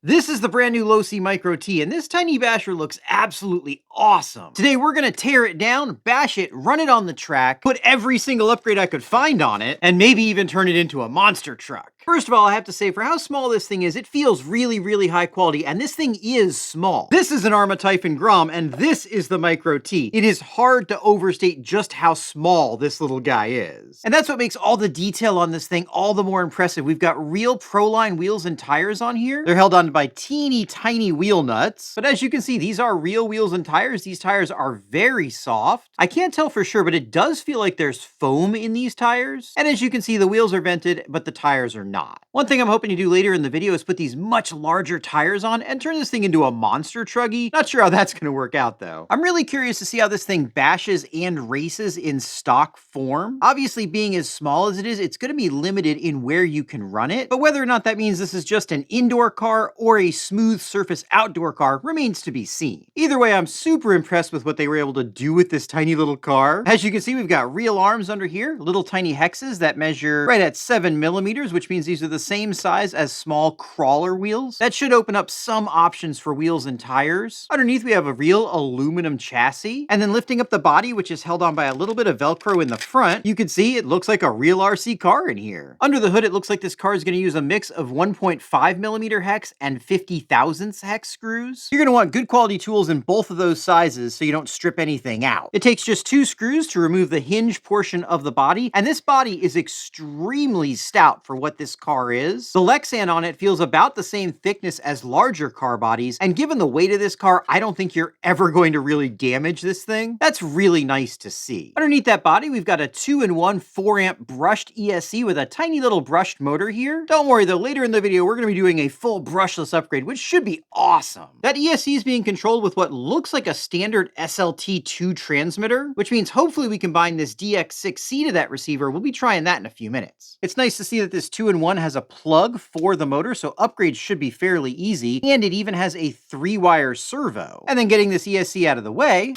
This is the brand new Losi Micro-T, and this tiny basher looks absolutely awesome. Today we're gonna tear it down, bash it, run it on the track, put every single upgrade I could find on it, and maybe even turn it into a monster truck. First of all, I have to say, for how small this thing is, it feels really, really high quality, and this thing is small. This is an Arma Typhon Grom, and this is the Micro-T. It is hard to overstate just how small this little guy is. And that's what makes all the detail on this thing all the more impressive. We've got real Proline wheels and tires on here. They're held on by teeny tiny wheel nuts. But as you can see, these are real wheels and tires. These tires are very soft. I can't tell for sure, but it does feel like there's foam in these tires. And as you can see, the wheels are vented, but the tires are not. One thing I'm hoping to do later in the video is put these much larger tires on and turn this thing into a monster truggy. Not sure how that's going to work out though. I'm really curious to see how this thing bashes and races in stock form. Obviously, being as small as it is, it's going to be limited in where you can run it. But whether or not that means this is just an indoor car or a smooth surface outdoor car remains to be seen. Either way, I'm super impressed with what they were able to do with this tiny little car. As you can see, we've got real arms under here, little tiny hexes that measure right at 7 millimeters, which means these are the same size as small crawler wheels. That should open up some options for wheels and tires. Underneath, we have a real aluminum chassis. And then lifting up the body, which is held on by a little bit of Velcro in the front, you can see it looks like a real RC car in here. Under the hood, it looks like this car is going to use a mix of 1.5 millimeter hex and 50 thousandths hex screws. You're going to want good quality tools in both of those sizes so you don't strip anything out. It takes just 2 screws to remove the hinge portion of the body, and this body is extremely stout for what this car is. The Lexan on it feels about the same thickness as larger car bodies, and given the weight of this car, I don't think you're ever going to really damage this thing. That's really nice to see. Underneath that body, we've got a 2-in-1 4-amp brushed ESC with a tiny little brushed motor here. Don't worry though, later in the video, we're going to be doing a full brushless upgrade, which should be awesome. That ESC is being controlled with what looks like a standard SLT2 transmitter, which means hopefully we combine this DX6C to that receiver. We'll be trying that in a few minutes. It's nice to see that this 2-in-1 has a plug for the motor, so upgrades should be fairly easy, and it even has a 3-wire servo. And then getting this ESC out of the way,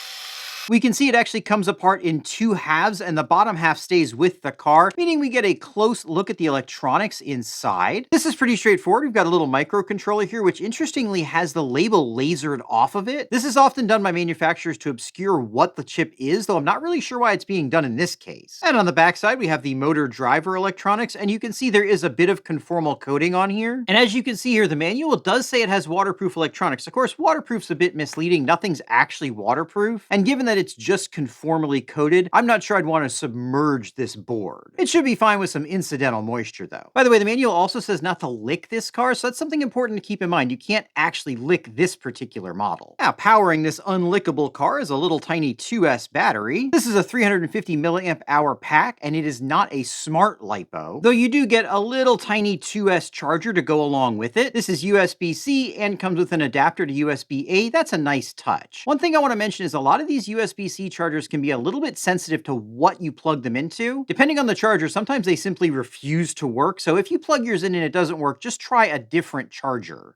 we can see it actually comes apart in 2 halves, and the bottom half stays with the car, meaning we get a close look at the electronics inside. This is pretty straightforward. We've got a little microcontroller here, which interestingly has the label lasered off of it. This is often done by manufacturers to obscure what the chip is, though I'm not really sure why it's being done in this case. And on the backside, we have the motor driver electronics, and you can see there is a bit of conformal coating on here. And as you can see here, the manual does say it has waterproof electronics. Of course, waterproof's a bit misleading. Nothing's actually waterproof. And given that it's just conformally coated, I'm not sure I'd want to submerge this board. It should be fine with some incidental moisture though. By the way, the manual also says not to lick this car, so that's something important to keep in mind. You can't actually lick this particular model. Now, powering this unlickable car is a little tiny 2S battery. This is a 350 milliamp hour pack, and it is not a smart LiPo, though you do get a little tiny 2S charger to go along with it. This is USB-C and comes with an adapter to USB-A. That's a nice touch. One thing I want to mention is a lot of these USB-C chargers can be a little bit sensitive to what you plug them into. Depending on the charger, sometimes they simply refuse to work, so if you plug yours in and it doesn't work, just try a different charger.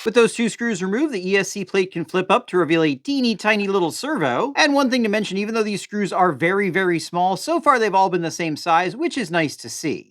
With those 2 screws removed, the ESC plate can flip up to reveal a teeny tiny little servo. And one thing to mention, even though these screws are very, very small, so far they've all been the same size, which is nice to see.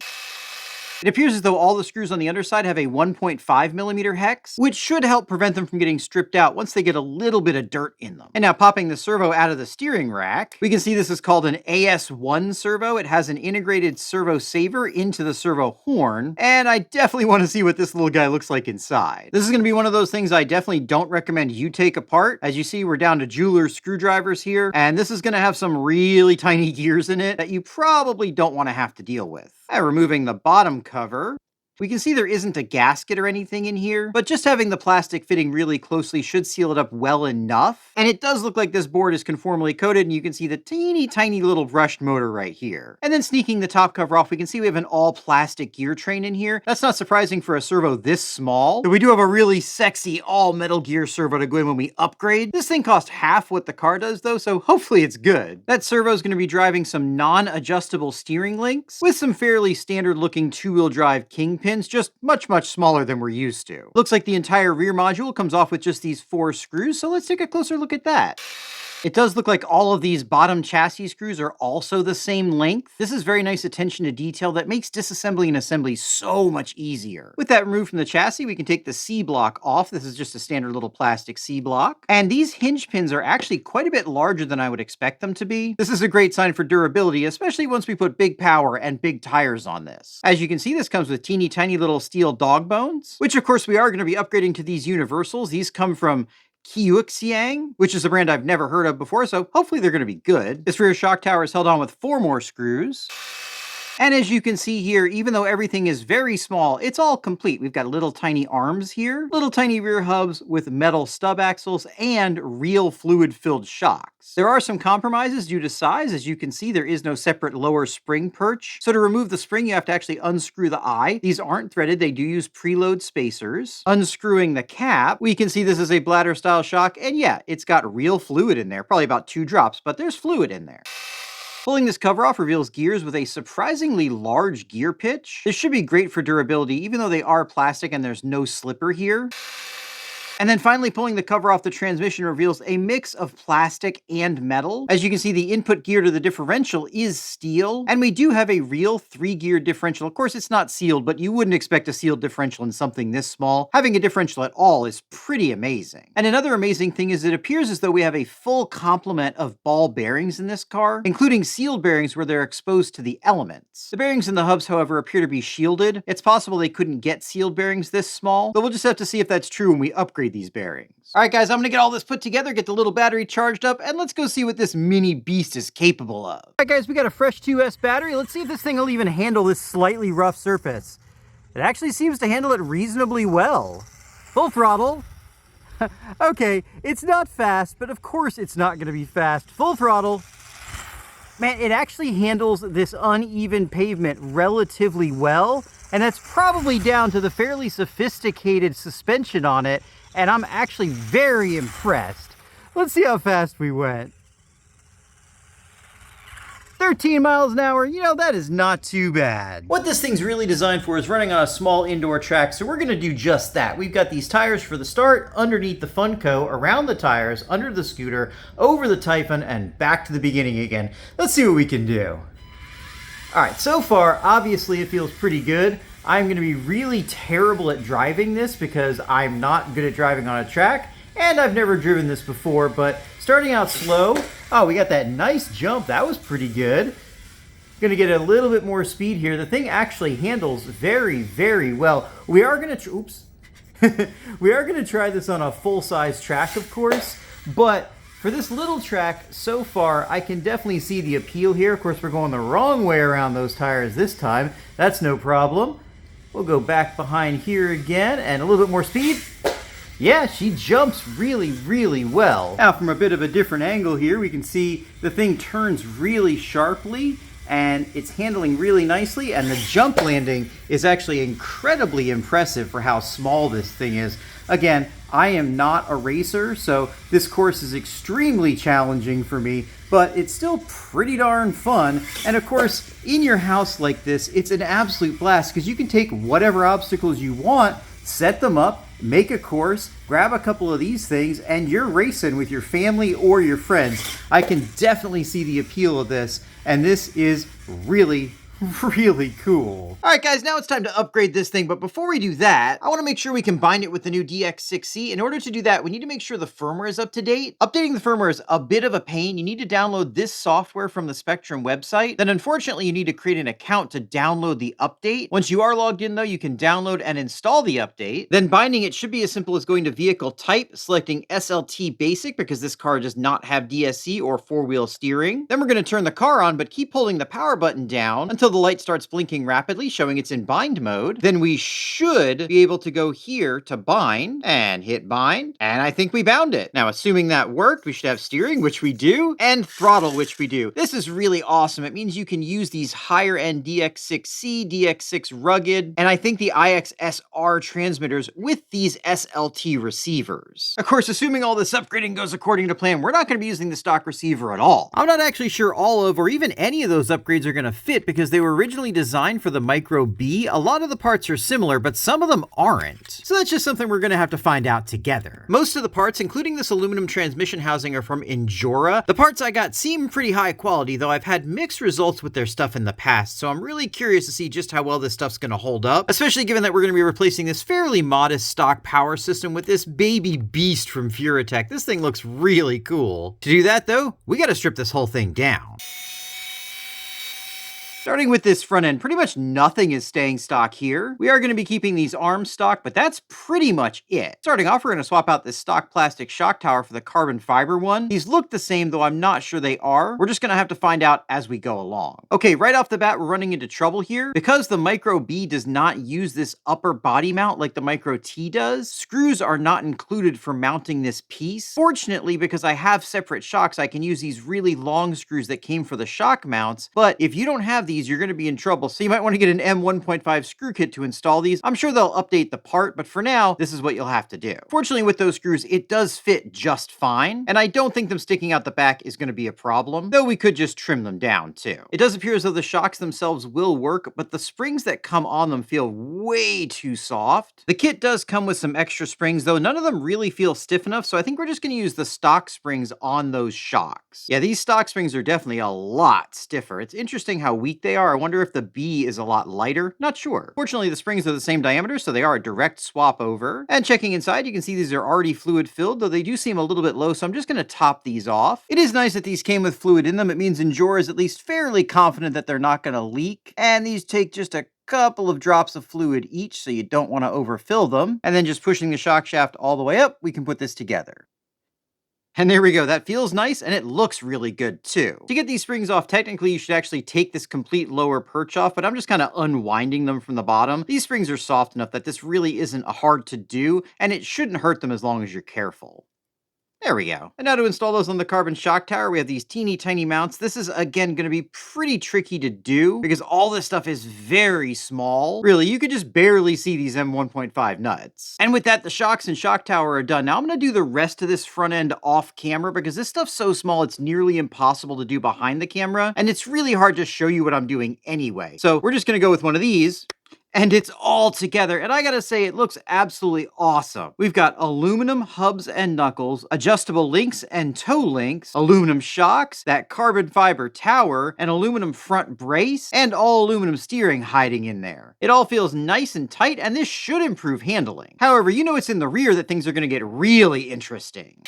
It appears as though all the screws on the underside have a 1.5 millimeter hex, which should help prevent them from getting stripped out once they get a little bit of dirt in them. And now popping the servo out of the steering rack, we can see this is called an AS1 servo. It has an integrated servo saver into the servo horn, and I definitely want to see what this little guy looks like inside. This is going to be one of those things I definitely don't recommend you take apart. As you see, we're down to jeweler's screwdrivers here, and this is going to have some really tiny gears in it that you probably don't want to have to deal with. Removing the bottom cover, we can see there isn't a gasket or anything in here, but just having the plastic fitting really closely should seal it up well enough. And it does look like this board is conformally coated, and you can see the teeny tiny little brushed motor right here. And then sneaking the top cover off, we can see we have an all plastic gear train in here. That's not surprising for a servo this small, but we do have a really sexy all metal gear servo to go in when we upgrade. This thing costs half what the car does though, so hopefully it's good. That servo is going to be driving some non-adjustable steering links with some fairly standard looking 2-wheel drive kingpins, just much smaller than we're used to. Looks like the entire rear module comes off with just these 4 screws, so let's take a closer look at that. It does look like all of these bottom chassis screws are also the same length. This is very nice attention to detail that makes disassembly and assembly so much easier. With that removed from the chassis, we can take the C block off. This is just a standard little plastic C block. And these hinge pins are actually quite a bit larger than I would expect them to be. This is a great sign for durability, especially once we put big power and big tires on this. As you can see, this comes with teeny tiny little steel dog bones, which of course we are going to be upgrading to these universals. These come from Qiuxiang, which is a brand I've never heard of before, so hopefully they're going to be good. This rear shock tower is held on with 4 more screws. And as you can see here, even though everything is very small, it's all complete. We've got little tiny arms here, little tiny rear hubs with metal stub axles, and real fluid-filled shocks. There are some compromises due to size. As you can see, there is no separate lower spring perch. So to remove the spring, you have to actually unscrew the eye. These aren't threaded. They do use preload spacers. Unscrewing the cap, we can see this is a bladder-style shock, and yeah, it's got real fluid in there. Probably about 2 drops, but there's fluid in there. Pulling this cover off reveals gears with a surprisingly large gear pitch. This should be great for durability, even though they are plastic and there's no slipper here. And then finally pulling the cover off the transmission reveals a mix of plastic and metal. As you can see, the input gear to the differential is steel, and we do have a real 3-gear differential. Of course, it's not sealed, but you wouldn't expect a sealed differential in something this small. Having a differential at all is pretty amazing. And another amazing thing is it appears as though we have a full complement of ball bearings in this car, including sealed bearings where they're exposed to the elements. The bearings in the hubs, however, appear to be shielded. It's possible they couldn't get sealed bearings this small, but we'll just have to see if that's true when we upgrade these bearings. All right, guys, I'm gonna get all this put together, get the little battery charged up, and let's go see what this mini beast is capable of. All right, guys, we got a fresh 2S battery. Let's see if this thing will even handle this slightly rough surface. It actually seems to handle it reasonably well. Full throttle. Okay, it's not fast, but of course it's not gonna be fast. Full throttle. Man, it actually handles this uneven pavement relatively well, and that's probably down to the fairly sophisticated suspension on it, and I'm actually very impressed. Let's see how fast we went. 13 miles an hour, you know, that is not too bad. What this thing's really designed for is running on a small indoor track, so we're gonna do just that. We've got these tires for the start, underneath the Funko, around the tires, under the scooter, over the Typhon, and back to the beginning again. Let's see what we can do. All right, so far, obviously it feels pretty good. I'm gonna be really terrible at driving this because I'm not good at driving on a track, and I've never driven this before, but starting out slow. Oh, we got that nice jump. That was pretty good. Gonna get a little bit more speed here. The thing actually handles very, very well. We are gonna, oops. We are gonna try this on a full-size track, of course, but for this little track, so far, I can definitely see the appeal here. Of course, we're going the wrong way around those tires this time. That's no problem. We'll go back behind here again, and a little bit more speed. Yeah, she jumps really, really well. Now, from a bit of a different angle here, we can see the thing turns really sharply, and it's handling really nicely, and the jump landing is actually incredibly impressive for how small this thing is. Again, I am not a racer, so this course is extremely challenging for me, but it's still pretty darn fun. And of course, in your house like this, it's an absolute blast because you can take whatever obstacles you want, set them up, make a course, grab a couple of these things, and you're racing with your family or your friends. I can definitely see the appeal of this, and this is really, really cool. All right, guys, now it's time to upgrade this thing, but before we do that, I want to make sure we combine it with the new DX6C. In order to do that, we need to make sure the firmware is up to date. Updating the firmware is a bit of a pain. You need to download this software from the Spectrum website. Then, unfortunately, you need to create an account to download the update. Once you are logged in, though, you can download and install the update. Then binding it should be as simple as going to Vehicle Type, selecting SLT Basic, because this car does not have DSC or 4-wheel steering. Then we're going to turn the car on, but keep holding the power button down until the light starts blinking rapidly, showing it's in bind mode. Then we should be able to go here to bind and hit bind. And I think we bound it. Now, assuming that worked, we should have steering, which we do, and throttle, which we do. This is really awesome. It means you can use these higher end DX6C, DX6 Rugged, and I think the IXSR transmitters with these SLT receivers. Of course, assuming all this upgrading goes according to plan, we're not going to be using the stock receiver at all. I'm not actually sure all of or even any of those upgrades are going to fit because they were originally designed for the Micro-B, a lot of the parts are similar, but some of them aren't. So that's just something we're gonna have to find out together. Most of the parts, including this aluminum transmission housing, are from Endura. The parts I got seem pretty high quality, though I've had mixed results with their stuff in the past, so I'm really curious to see just how well this stuff's gonna hold up, especially given that we're gonna be replacing this fairly modest stock power system with this baby beast from Furatech. This thing looks really cool. To do that though, we gotta strip this whole thing down. Starting with this front end, pretty much nothing is staying stock here. We are going to be keeping these arms stock, but that's pretty much it. Starting off, we're going to swap out this stock plastic shock tower for the carbon fiber one. These look the same, though I'm not sure they are. We're just going to have to find out as we go along. Okay, right off the bat, we're running into trouble here. Because the Micro-B does not use this upper body mount like the Micro-T does, screws are not included for mounting this piece. Fortunately, because I have separate shocks, I can use these really long screws that came for the shock mounts, but if you don't have these, you're going to be in trouble. So you might want to get an M1.5 screw kit to install these. I'm sure they'll update the part, but for now, this is what you'll have to do. Fortunately, with those screws, it does fit just fine, and I don't think them sticking out the back is going to be a problem, though we could just trim them down too. It does appear as though the shocks themselves will work, but the springs that come on them feel way too soft. The kit does come with some extra springs, though none of them really feel stiff enough, so I think we're just going to use the stock springs on those shocks. Yeah, these stock springs are definitely a lot stiffer. It's interesting how weak they are. I wonder if the B is a lot lighter. Not sure. Fortunately, the springs are the same diameter, so they are a direct swap over. And checking inside, you can see these are already fluid filled, though they do seem a little bit low, so I'm just going to top these off. It is nice that these came with fluid in them. It means Endura is at least fairly confident that they're not going to leak. And these take just a couple of drops of fluid each, so you don't want to overfill them. And then just pushing the shock shaft all the way up, we can put this together. And there we go, that feels nice, and it looks really good too. To get these springs off, technically you should actually take this complete lower perch off, but I'm just kind of unwinding them from the bottom. These springs are soft enough that this really isn't hard to do, and it shouldn't hurt them as long as you're careful. There we go. And now to install those on the carbon shock tower, we have these teeny tiny mounts. This is, again, going to be pretty tricky to do because all this stuff is very small. Really, you could just barely see these M1.5 nuts. And with that, the shocks and shock tower are done. Now I'm going to do the rest of this front end off camera because this stuff's so small, it's nearly impossible to do behind the camera. And it's really hard to show you what I'm doing anyway. So we're just going to go with one of these. And it's all together, and I gotta say, it looks absolutely awesome. We've got aluminum hubs and knuckles, adjustable links and toe links, aluminum shocks, that carbon fiber tower, an aluminum front brace, and all aluminum steering hiding in there. It all feels nice and tight, and this should improve handling. However, you know it's in the rear that things are gonna get really interesting.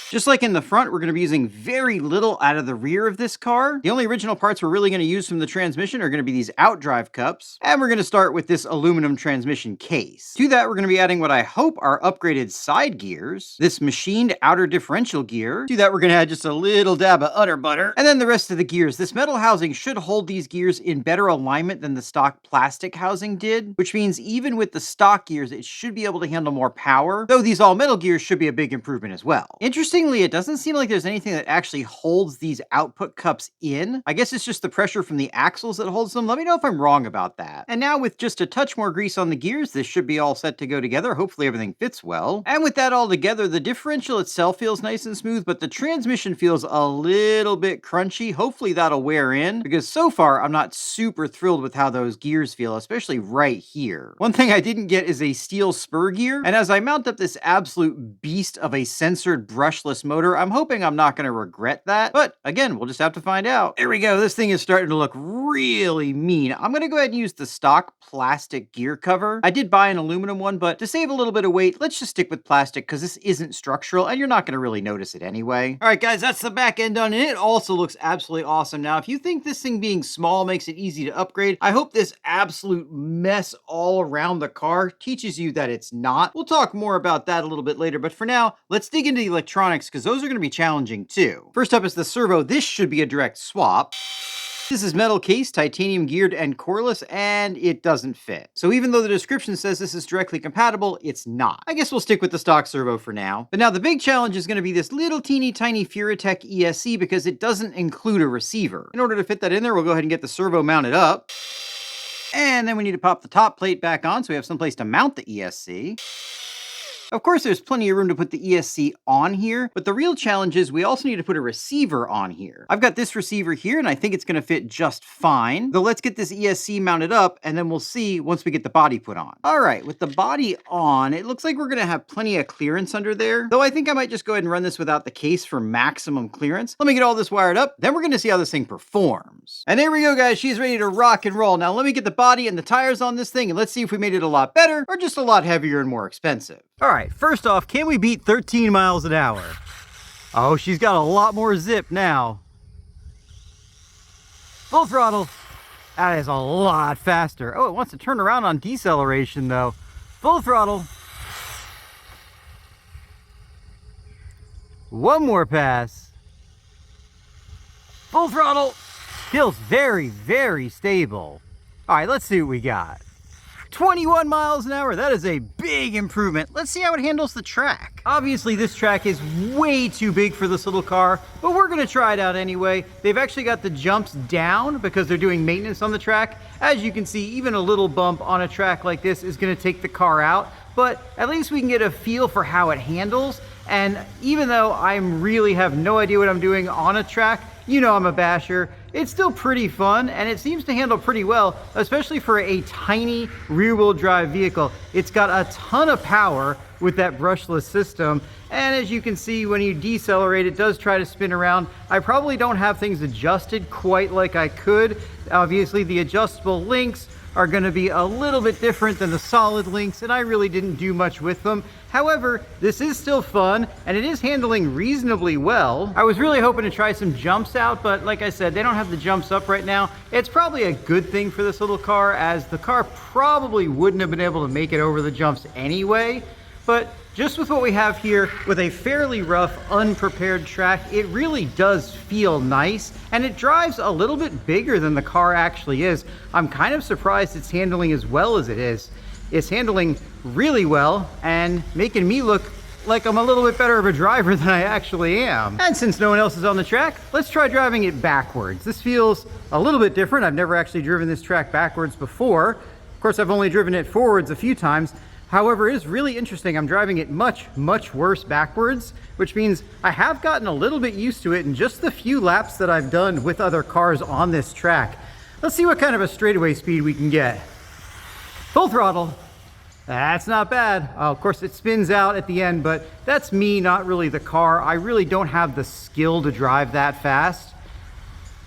Just like in the front, we're going to be using very little out of the rear of this car. The only original parts we're really going to use from the transmission are going to be these outdrive cups. And we're going to start with this aluminum transmission case. To that, we're going to be adding what I hope are upgraded side gears, this machined outer differential gear. To that, we're going to add just a little dab of udder butter. And then the rest of the gears. This metal housing should hold these gears in better alignment than the stock plastic housing did, which means even with the stock gears, it should be able to handle more power, though these all metal gears should be a big improvement as well. Interestingly, it doesn't seem like there's anything that actually holds these output cups in. I guess it's just the pressure from the axles that holds them. Let me know if I'm wrong about that. And now with just a touch more grease on the gears, this should be all set to go together. Hopefully everything fits well. And with that all together, the differential itself feels nice and smooth, but the transmission feels a little bit crunchy. Hopefully that'll wear in, because so far I'm not super thrilled with how those gears feel, especially right here. One thing I didn't get is a steel spur gear, and as I mount up this absolute beast of a censored brushless motor, I'm hoping I'm not going to regret that, but again, we'll just have to find out. There we go. This thing is starting to look really mean. I'm going to go ahead and use the stock plastic gear cover. I did buy an aluminum one, but to save a little bit of weight, let's just stick with plastic because this isn't structural and you're not going to really notice it anyway. All right, guys, that's the back end done, and it also looks absolutely awesome. Now, if you think this thing being small makes it easy to upgrade, I hope this absolute mess all around the car teaches you that it's not. We'll talk more about that a little bit later, but for now, let's dig into the electronics because those are going to be challenging too. First up is the servo. This should be a direct swap. This is metal case, titanium geared and coreless, and it doesn't fit. So even though the description says this is directly compatible, it's not. I guess we'll stick with the stock servo for now. But now the big challenge is going to be this little teeny tiny Furatech ESC because it doesn't include a receiver. In order to fit that in there, we'll go ahead and get the servo mounted up. And then we need to pop the top plate back on so we have someplace to mount the ESC. Of course, there's plenty of room to put the ESC on here, but the real challenge is we also need to put a receiver on here. I've got this receiver here, and I think it's gonna fit just fine. Though let's get this ESC mounted up, and then we'll see once we get the body put on. All right, with the body on, it looks like we're gonna have plenty of clearance under there, though I think I might just go ahead and run this without the case for maximum clearance. Let me get all this wired up, then we're gonna see how this thing performs. And there we go, guys, she's ready to rock and roll. Now let me get the body and the tires on this thing, and let's see if we made it a lot better, or just a lot heavier and more expensive. All right, first off, can we beat 13 miles an hour? Oh, she's got a lot more zip now. Full throttle. That is a lot faster. Oh, it wants to turn around on deceleration though. Full throttle. One more pass. Full throttle. Feels very, very stable. All right, let's see what we got. 21 miles an hour, that is a big improvement. Let's see how it handles the track. Obviously, this track is way too big for this little car, but we're gonna try it out anyway. They've actually got the jumps down because they're doing maintenance on the track. As you can see, even a little bump on a track like this is gonna take the car out, but at least we can get a feel for how it handles. And even though I really have no idea what I'm doing on a track, you know I'm a basher, it's still pretty fun, and it seems to handle pretty well, especially for a tiny rear-wheel drive vehicle. It's got a ton of power with that brushless system, and as you can see, when you decelerate, it does try to spin around. I probably don't have things adjusted quite like I could. Obviously, the adjustable links are going to be a little bit different than the solid links, and I really didn't do much with them. However, this is still fun, and it is handling reasonably well. I was really hoping to try some jumps out, but like I said, they don't have the jumps up right now. It's probably a good thing for this little car, as the car probably wouldn't have been able to make it over the jumps anyway. But just with what we have here, with a fairly rough, unprepared track, it really does feel nice, and it drives a little bit bigger than the car actually is. I'm kind of surprised it's handling as well as it is. It's handling really well and making me look like I'm a little bit better of a driver than I actually am. And since no one else is on the track, let's try driving it backwards. This feels a little bit different. I've never actually driven this track backwards before. Of course, I've only driven it forwards a few times. However, it is really interesting. I'm driving it much, much worse backwards, which means I have gotten a little bit used to it in just the few laps that I've done with other cars on this track. Let's see what kind of a straightaway speed we can get. Full throttle. That's not bad. Of course, it spins out at the end, but that's me, not really the car. I really don't have the skill to drive that fast.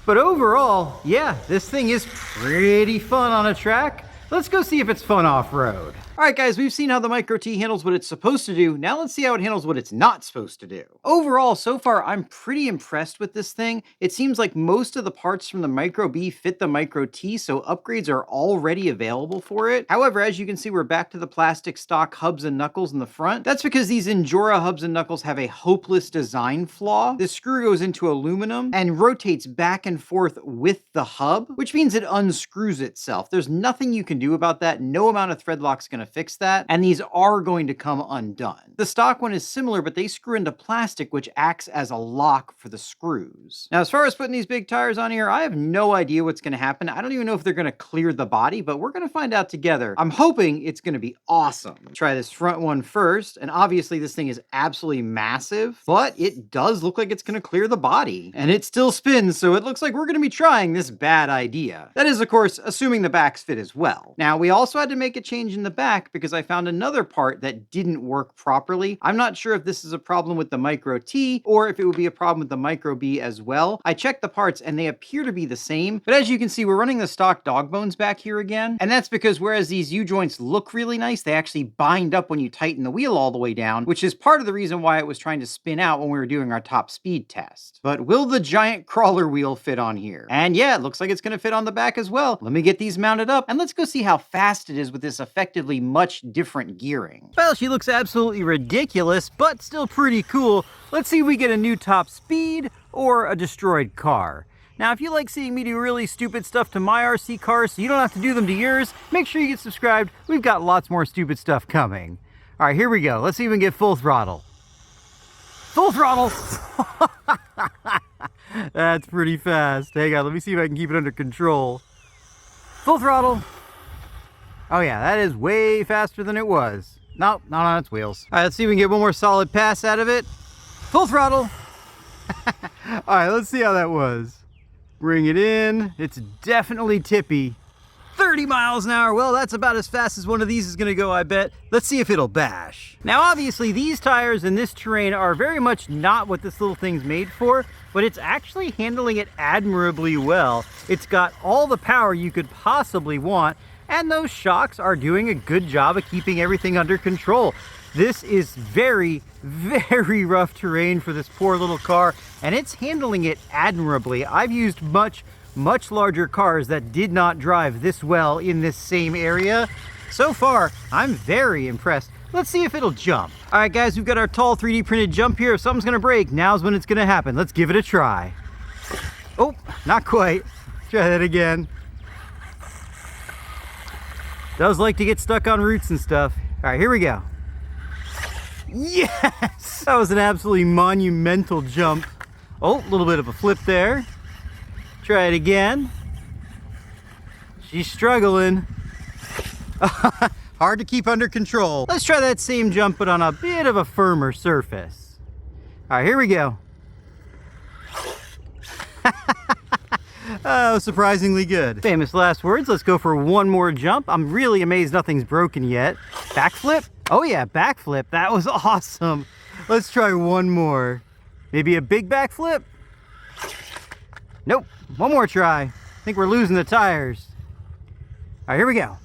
But overall, yeah, this thing is pretty fun on a track. Let's go see if it's fun off-road. All right, guys, we've seen how the Micro-T handles what it's supposed to do. Now let's see how it handles what it's not supposed to do. Overall, so far, I'm pretty impressed with this thing. It seems like most of the parts from the Micro-B fit the Micro-T, so upgrades are already available for it. However, as you can see, we're back to the plastic stock hubs and knuckles in the front. That's because these Endura hubs and knuckles have a hopeless design flaw. The screw goes into aluminum and rotates back and forth with the hub, which means it unscrews itself. There's nothing you can do about that. No amount of thread lock's gonna fix that, and these are going to come undone. The stock one is similar, but they screw into plastic, which acts as a lock for the screws. Now, as far as putting these big tires on here, I have no idea what's going to happen. I don't even know if they're going to clear the body, but we're going to find out together. I'm hoping it's going to be awesome. Try this front one first, and obviously this thing is absolutely massive, but it does look like it's going to clear the body, and it still spins, so it looks like we're going to be trying this bad idea. That is, of course, assuming the backs fit as well. Now, we also had to make a change in the back because I found another part that didn't work properly. I'm not sure if this is a problem with the Micro-T or if it would be a problem with the Micro-B as well. I checked the parts and they appear to be the same, but as you can see, we're running the stock dog bones back here again. And that's because whereas these U-joints look really nice, they actually bind up when you tighten the wheel all the way down, which is part of the reason why it was trying to spin out when we were doing our top speed test. But will the giant crawler wheel fit on here? And yeah, it looks like it's going to fit on the back as well. Let me get these mounted up and let's go see how fast it is with this effectively much different gearing. Well, she looks absolutely ridiculous, but still pretty cool. Let's see if we get a new top speed or a destroyed car. Now, if you like seeing me do really stupid stuff to my RC cars so you don't have to do them to yours, make sure you get subscribed. We've got lots more stupid stuff coming. All right, here we go. Let's see if we can get full throttle. Full throttle! That's pretty fast. Hang on, let me see if I can keep it under control. Full throttle. Oh yeah, that is way faster than it was. Nope, not on its wheels. All right, let's see if we can get one more solid pass out of it. Full throttle. All right, let's see how that was. Bring it in. It's definitely tippy. 30 miles an hour. Well, that's about as fast as one of these is gonna go, I bet. Let's see if it'll bash. Now, obviously, these tires in this terrain are very much not what this little thing's made for, but it's actually handling it admirably well. It's got all the power you could possibly want, and those shocks are doing a good job of keeping everything under control. This is very, very rough terrain for this poor little car, and it's handling it admirably. I've used much larger cars that did not drive this well in this same area. So far, I'm very impressed. Let's see if it'll jump. All right, guys, we've got our tall 3D printed jump here. If something's gonna break, now's when it's gonna happen. Let's give it a try. Oh, not quite. Try that again. Does like to get stuck on roots and stuff. All right, here we go. Yes! That was an absolutely monumental jump. Oh, a little bit of a flip there. Try it again. She's struggling. Hard to keep under control. Let's try that same jump, but on a bit of a firmer surface. All right, here we go. Oh, surprisingly good. Famous last words. Let's go for one more jump. I'm really amazed nothing's broken yet. Backflip? Oh yeah, backflip. That was awesome. Let's try one more. Maybe a big backflip? Nope. One more try. I think we're losing the tires. All right, here we go.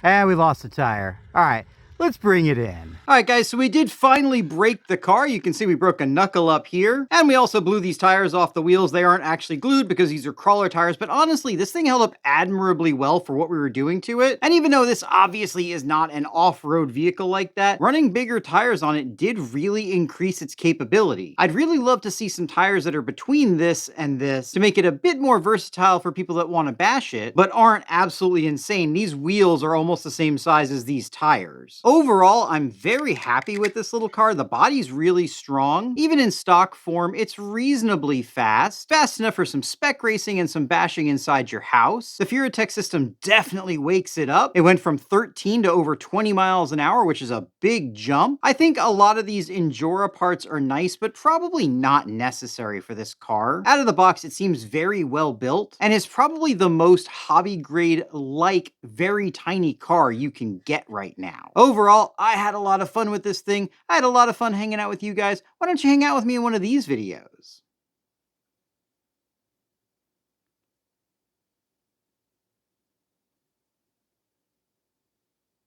And we lost the tire. All right, let's bring it in. All right, guys, so we did finally break the car. You can see we broke a knuckle up here. And we also blew these tires off the wheels. They aren't actually glued because these are crawler tires. But honestly, this thing held up admirably well for what we were doing to it. And even though this obviously is not an off-road vehicle like that, running bigger tires on it did really increase its capability. I'd really love to see some tires that are between this and this to make it a bit more versatile for people that want to bash it, but aren't absolutely insane. These wheels are almost the same size as these tires. Overall, I'm very happy with this little car. The body's really strong. Even in stock form, it's reasonably fast. Fast enough for some spec racing and some bashing inside your house. The Furatech system definitely wakes it up. It went from 13 to over 20 miles an hour, which is a big jump. I think a lot of these Injora parts are nice, but probably not necessary for this car. Out of the box, it seems very well built and is probably the most hobby grade like very tiny car you can get right now. Overall, I had a lot of fun with this thing. I had a lot of fun hanging out with you guys. Why don't you hang out with me in one of these videos?